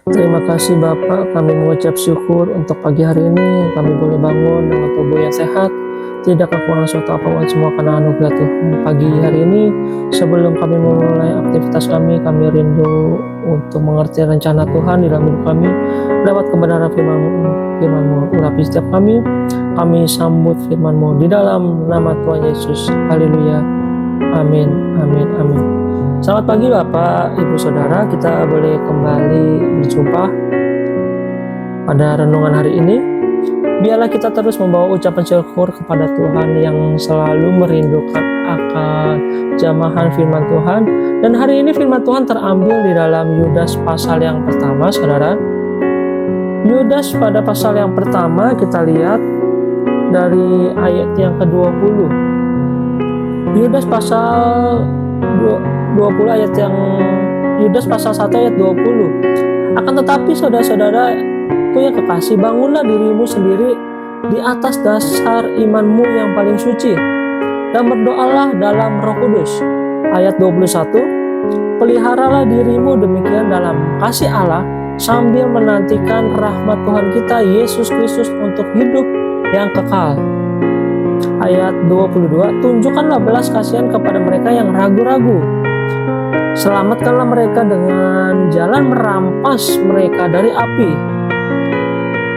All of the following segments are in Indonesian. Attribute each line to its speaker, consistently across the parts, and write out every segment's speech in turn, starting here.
Speaker 1: Terima kasih Bapak, kami mengucap syukur untuk pagi hari ini. Kami boleh bangun dengan tubuh yang sehat, tidak kekurangan suatu apapun, semua karena anugerah Tuhan. Pagi hari ini, sebelum kami memulai aktivitas kami rindu untuk mengerti rencana Tuhan di dalam hidup kami, lewat kebenaran firman-Mu. Urapi setiap kami sambut firman-Mu di dalam nama Tuhan Yesus. Haleluya. Amin, amin, amin. Selamat pagi Bapak, Ibu Saudara, kita boleh kembali berjumpa pada renungan hari ini. Biarlah kita terus membawa ucapan syukur kepada Tuhan yang selalu merindukan akan jamahan firman Tuhan. Dan hari ini firman Tuhan terambil di dalam Yudas pasal yang pertama, Saudara. Yudas pada pasal yang pertama kita lihat dari ayat yang ke-20. Yudas pasal 20 ayat yang Yudas pasal 1 ayat 20. Akan tetapi saudara-saudaraku yang kekasih, bangunlah dirimu sendiri di atas dasar imanmu yang paling suci, dan berdoalah dalam Roh Kudus. Ayat 21. Peliharalah dirimu demikian dalam kasih Allah, sambil menantikan rahmat Tuhan kita Yesus Kristus untuk hidup yang kekal. Ayat 22. Tunjukkanlah belas kasihan kepada mereka yang ragu-ragu. Selamatkanlah mereka dengan jalan merampas mereka dari api.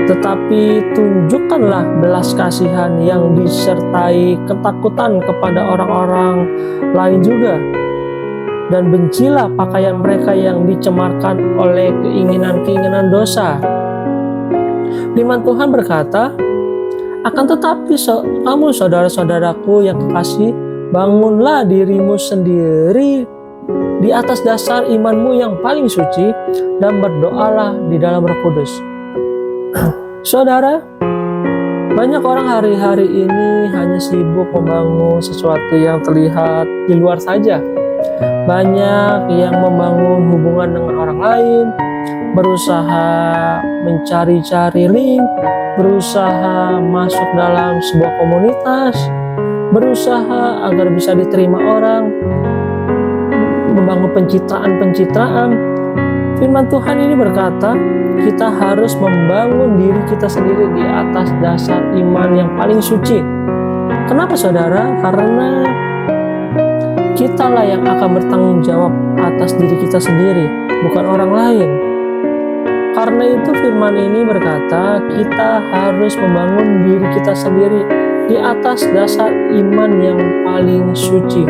Speaker 1: Tetapi tunjukkanlah belas kasihan yang disertai ketakutan kepada orang-orang lain juga. Dan bencilah pakaian mereka yang dicemarkan oleh keinginan-keinginan dosa. Firman Tuhan berkata, akan tetapi kamu saudara-saudaraku yang kekasih, bangunlah dirimu sendiri di atas dasar imanmu yang paling suci, dan berdoalah di dalam Roh Kudus. Saudara, banyak orang hari-hari ini hanya sibuk membangun sesuatu yang terlihat di luar saja. Banyak yang membangun hubungan dengan orang lain, berusaha mencari-cari link, berusaha masuk dalam sebuah komunitas, berusaha agar bisa diterima orang, membangun pencitraan. Firman Tuhan ini berkata, kita harus membangun diri kita sendiri di atas dasar iman yang paling suci. Kenapa saudara? Karena kitalah yang akan bertanggung jawab atas diri kita sendiri, bukan orang lain. Karena itu firman ini berkata, kita harus membangun diri kita sendiri di atas dasar iman yang paling suci.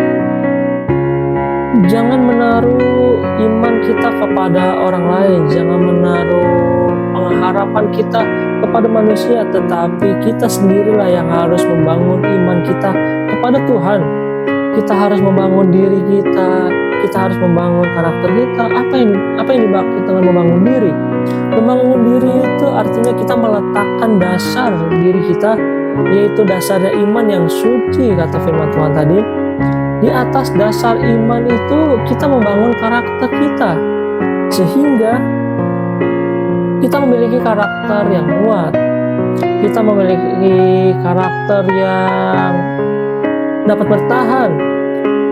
Speaker 1: Jangan menaruh iman kita kepada orang lain, jangan menaruh pengharapan kita kepada manusia, tetapi kita sendirilah yang harus membangun iman kita kepada Tuhan. Kita harus membangun diri kita harus membangun karakter kita. Apa yang dimaksud dengan membangun diri? Membangun diri itu artinya kita meletakkan dasar diri kita, yaitu dasarnya iman yang suci, kata firman Tuhan tadi. Di atas dasar iman itu kita membangun karakter kita, sehingga kita memiliki karakter yang kuat, kita memiliki karakter yang dapat bertahan,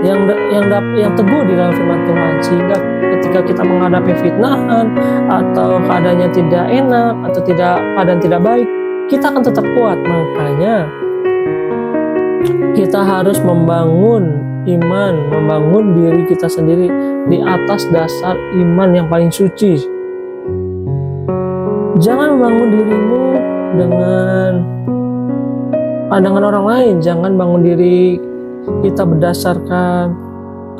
Speaker 1: yang teguh di dalam firman Tuhan, sehingga ketika kita menghadapi fitnahan atau keadaannya tidak enak atau keadaan tidak baik, kita akan tetap kuat. Makanya kita harus membangun iman, membangun diri kita sendiri di atas dasar iman yang paling suci. Jangan membangun dirimu dengan pandangan orang lain, jangan bangun diri kita berdasarkan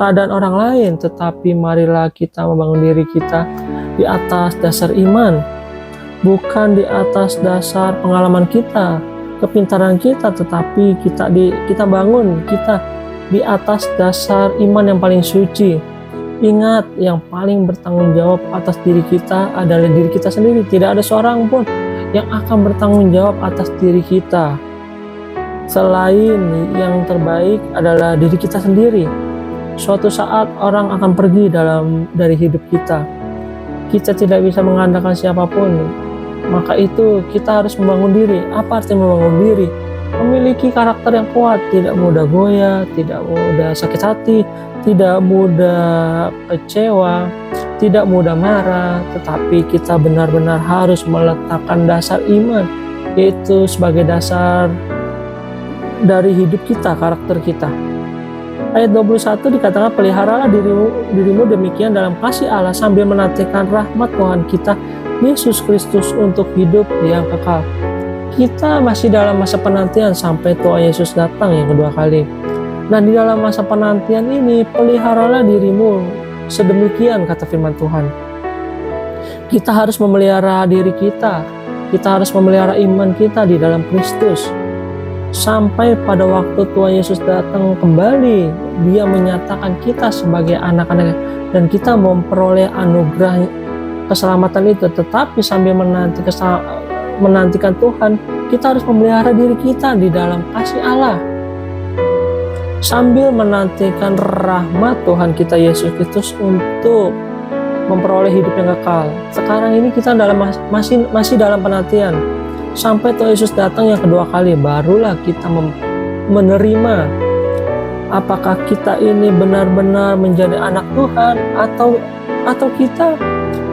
Speaker 1: keadaan orang lain, tetapi marilah kita membangun diri kita di atas dasar iman, bukan di atas dasar pengalaman kita, kepintaran kita, tetapi kita bangun kita di atas dasar iman yang paling suci. Ingat, yang paling bertanggung jawab atas diri kita adalah diri kita sendiri. Tidak ada seorang pun yang akan bertanggung jawab atas diri kita. Selain yang terbaik adalah diri kita sendiri. Suatu saat orang akan pergi dari hidup kita. Kita tidak bisa mengandalkan siapapun. Maka itu kita harus membangun diri. Apa arti membangun diri? Memiliki karakter yang kuat, tidak mudah goyah, tidak mudah sakit hati, tidak mudah kecewa, tidak mudah marah, tetapi kita benar-benar harus meletakkan dasar iman, yaitu sebagai dasar dari hidup kita, karakter kita. Ayat 21 dikatakan, peliharalah dirimu demikian dalam kasih Allah sambil menantikan rahmat Tuhan kita Yesus Kristus untuk hidup yang kekal. Kita masih dalam masa penantian sampai Tuhan Yesus datang yang kedua kali. Dan di dalam masa penantian ini, peliharalah dirimu sedemikian, kata firman Tuhan. Kita harus memelihara diri kita. Kita harus memelihara iman kita di dalam Kristus. Sampai pada waktu Tuhan Yesus datang kembali, Dia menyatakan kita sebagai anak-anak dan kita memperoleh anugerah keselamatan itu. Tetapi sambil menantikan Tuhan, kita harus memelihara diri kita di dalam kasih Allah. Sambil menantikan rahmat Tuhan kita Yesus Kristus untuk memperoleh hidup yang kekal. Sekarang ini kita masih dalam penantian. Sampai Tuhan Yesus datang yang kedua kali, barulah kita menerima apakah kita ini benar-benar menjadi anak Tuhan atau kita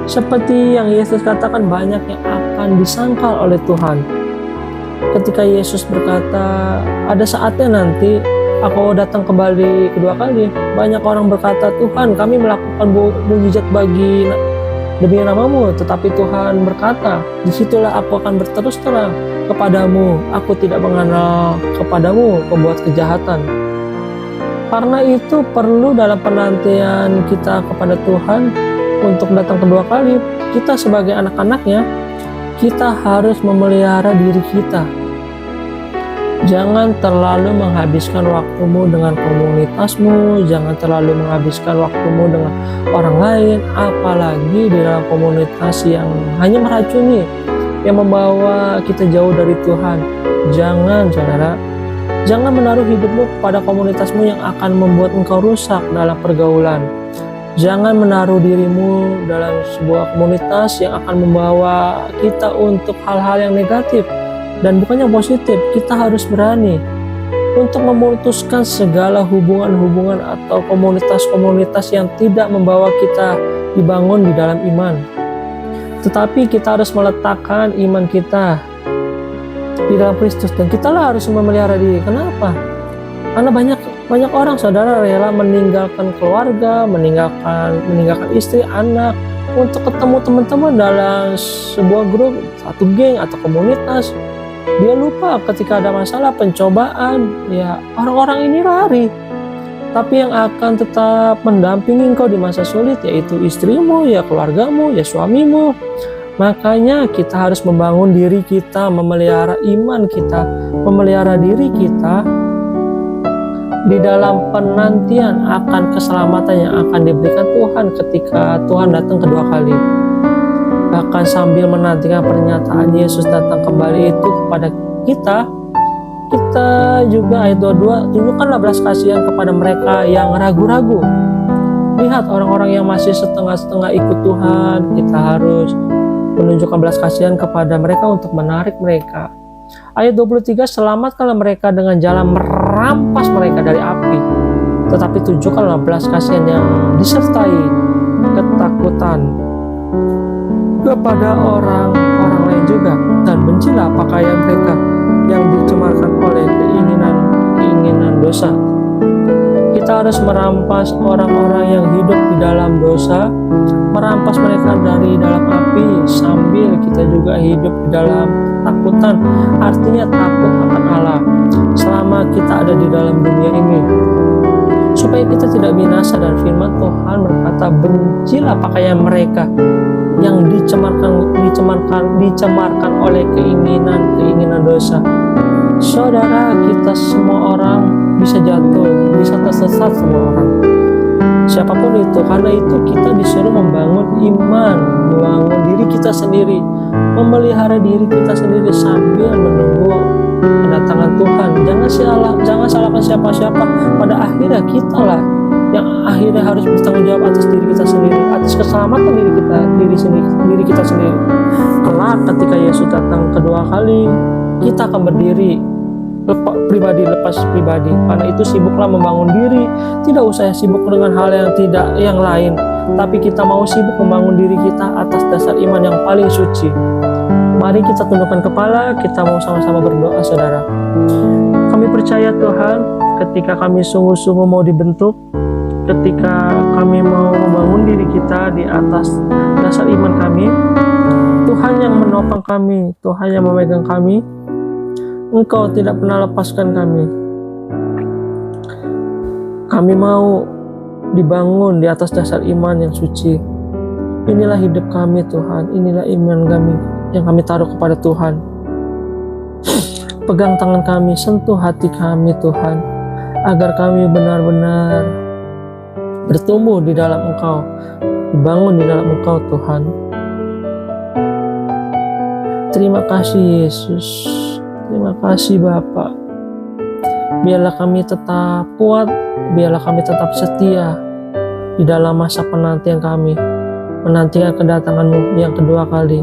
Speaker 1: seperti yang Yesus katakan, banyak yang akan disangkal oleh Tuhan. Ketika Yesus berkata, ada saatnya nanti aku datang kembali kedua kali, banyak orang berkata, Tuhan, kami melakukan mujizat demi namamu, tetapi Tuhan berkata, disitulah aku akan berterus terang kepadamu, aku tidak mengenal kepadamu pembuat kejahatan. Karena itu perlu dalam penantian kita kepada Tuhan untuk datang kedua kali, kita sebagai anak-anaknya, kita harus memelihara diri kita. Jangan terlalu menghabiskan waktumu dengan komunitasmu, jangan terlalu menghabiskan waktumu dengan orang lain, apalagi di dalam komunitas yang hanya meracuni, yang membawa kita jauh dari Tuhan. Jangan, saudara, jangan menaruh hidupmu pada komunitasmu yang akan membuat engkau rusak dalam pergaulan. Jangan menaruh dirimu dalam sebuah komunitas yang akan membawa kita untuk hal-hal yang negatif dan bukannya positif. Kita harus berani untuk memutuskan segala hubungan-hubungan atau komunitas-komunitas yang tidak membawa kita dibangun di dalam iman. Tetapi kita harus meletakkan iman kita di dalam Kristus, dan kita lah harus memelihara diri. Kenapa? Karena banyak orang, saudara, rela meninggalkan keluarga, meninggalkan istri, anak untuk ketemu teman-teman dalam sebuah grup, satu geng atau komunitas. Dia lupa ketika ada masalah, pencobaan, ya orang-orang ini lari. Tapi yang akan tetap mendampingi engkau di masa sulit yaitu istrimu, ya keluargamu, ya suamimu. Makanya kita harus membangun diri kita, memelihara iman kita, memelihara diri kita di dalam penantian akan keselamatan yang akan diberikan Tuhan ketika Tuhan datang kedua kali. Bahkan sambil menantikan pernyataan Yesus datang kembali itu kepada kita juga ayat 22, tunjukkanlah belas kasihan kepada mereka yang ragu-ragu. Lihat orang-orang yang masih setengah-setengah ikut Tuhan, kita harus menunjukkan belas kasihan kepada mereka untuk menarik mereka. Ayat 23, selamatkanlah mereka dengan jalan merampas mereka dari api, tetapi tunjukkanlah belas kasihan yang disertai ketakutan kepada orang-orang lain juga, dan bencilah pakaian mereka yang dicemarkan oleh keinginan dosa. Kita harus merampas orang-orang yang hidup di dalam dosa, merampas mereka dari dalam api, sambil kita juga hidup di dalam takutan, artinya takut akan Allah selama kita ada di dalam dunia ini, supaya kita tidak binasa. Dan firman Tuhan berkata, bencilah pakaian mereka yang dicemarkan oleh keinginan dosa. Saudara, kita semua orang bisa jatuh, bisa tersesat semua orang, siapapun itu. Karena itu kita disuruh membangun iman, membangun diri kita sendiri, memelihara diri kita sendiri sambil menunggu kedatangan Tuhan. Jangan salahkan siapa-siapa. Pada akhirnya kita lah yang akhirnya harus bertanggung jawab atas diri kita sendiri, atas keselamatan diri kita sendiri. Kelak ketika Yesus datang kedua kali, kita akan berdiri lepas pribadi. Karena itu sibuklah membangun diri, tidak usah sibuk dengan hal yang lain, tapi kita mau sibuk membangun diri kita atas dasar iman yang paling suci. Mari kita tundukkan kepala, kita mau sama-sama berdoa, saudara. Kami percaya Tuhan, ketika kami sungguh-sungguh mau dibentuk, ketika kami mau membangun diri kita di atas dasar iman kami, Tuhan yang menopang kami, Tuhan yang memegang kami. Engkau tidak pernah lepaskan kami. Kami mau dibangun di atas dasar iman yang suci. Inilah hidup kami Tuhan, inilah iman kami yang kami taruh kepada Tuhan. Pegang tangan kami, sentuh hati kami Tuhan, agar kami benar-benar bertumbuh di dalam Engkau, dibangun di dalam Engkau Tuhan. Terima kasih Yesus. Terima kasih Bapa. Biarlah kami tetap kuat, biarlah kami tetap setia di dalam masa penantian kami, menantikan kedatangan-Mu yang kedua kali.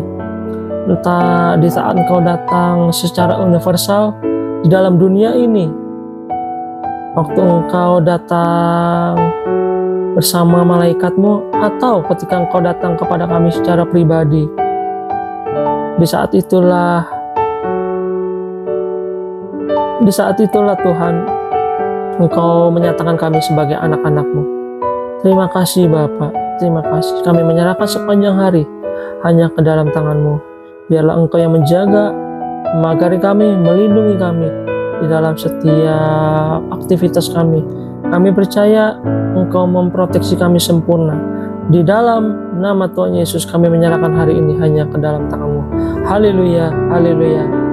Speaker 1: Entah di saat Engkau datang secara universal di dalam dunia ini, waktu Engkau datang bersama malaikat-Mu, atau ketika Engkau datang kepada kami secara pribadi. Di saat itulah Tuhan, Engkau menyatakan kami sebagai anak-anak-Mu. Terima kasih Bapa, terima kasih. Kami menyerahkan sepanjang hari hanya ke dalam tangan-Mu. Biarlah Engkau yang menjaga, memagari kami, melindungi kami di dalam setiap aktivitas kami. Kami percaya Engkau memproteksi kami sempurna. Di dalam nama Tuhan Yesus kami menyerahkan hari ini hanya ke dalam tangan-Mu. Haleluya, haleluya.